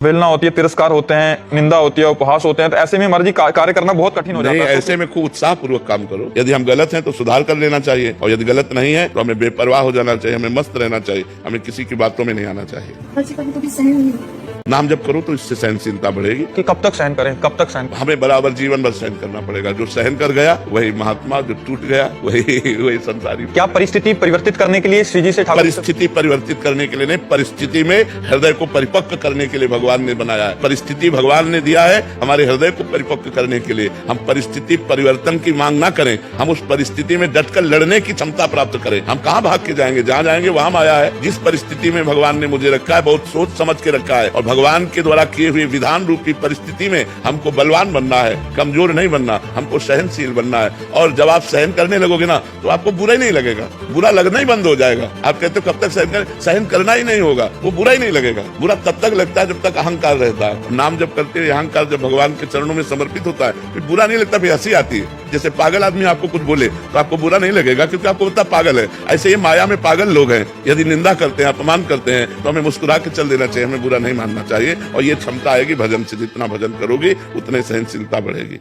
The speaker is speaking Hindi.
वेलना होती है, तिरस्कार होते हैं, निंदा होती है, उपहास होते हैं, तो ऐसे में हमारा जी कार्य करना बहुत कठिन हो जाता है। ऐसे में खूब उत्साह पूर्वक काम करो। यदि हम गलत हैं तो सुधार कर लेना चाहिए, और यदि गलत नहीं है तो हमें बेपरवाह हो जाना चाहिए, हमें मस्त रहना चाहिए, हमें किसी की बातों में नहीं आना चाहिए। नाम जब करो तो इससे सहनशीलता बढ़ेगी। कि कब तक सहन करें, कब तक सहन करें? हमें बराबर जीवन भर सहन करना पड़ेगा। जो सहन कर गया वही महात्मा, जो टूट गया वही संसारी। क्या परिस्थिति परिवर्तित करने के लिए श्री जी से परिस्थिति परिवर्तित करने के लिए नहीं, परिस्थिति में हृदय को परिपक्व करने के लिए भगवान ने बनाया है। परिस्थिति भगवान ने दिया है हमारे हृदय को परिपक्व करने के लिए। हम परिस्थिति परिवर्तन की मांग ना करें, हम उस परिस्थिति में डटकर लड़ने की क्षमता प्राप्त करें। हम कहाँ भाग के जाएंगे, जहाँ जाएंगे वहां आया है। जिस परिस्थिति में भगवान ने मुझे रखा है, बहुत सोच समझ के रखा है, और भगवान के द्वारा किए हुए विधान रूपी परिस्थिति में हमको बलवान बनना है, कमजोर नहीं बनना, हमको सहनशील बनना है। और जब आप सहन करने लगोगे ना तो आपको बुरा ही नहीं लगेगा, बुरा लगना ही बंद हो जाएगा। आप कहते हो कब तक सहन करें, सहन करना ही नहीं होगा, वो बुरा ही नहीं लगेगा। बुरा तब तक लगता है जब तक अहंकार रहता है। नाम जब करते हैं अहंकार जब भगवान के चरणों में समर्पित होता है फिर बुरा नहीं लगता, फिर हंसी आती है। जैसे पागल आदमी आपको कुछ बोले तो आपको बुरा नहीं लगेगा, क्योंकि आपको पता पागल है। ऐसे ही माया में पागल लोग हैं, यदि निंदा करते हैं, अपमान करते हैं, तो हमें मुस्कुरा के चल देना चाहिए, हमें बुरा नहीं मानना चाहिए। और ये क्षमता आएगी भजन से, जितना भजन करोगे उतने सहनशीलता बढ़ेगी।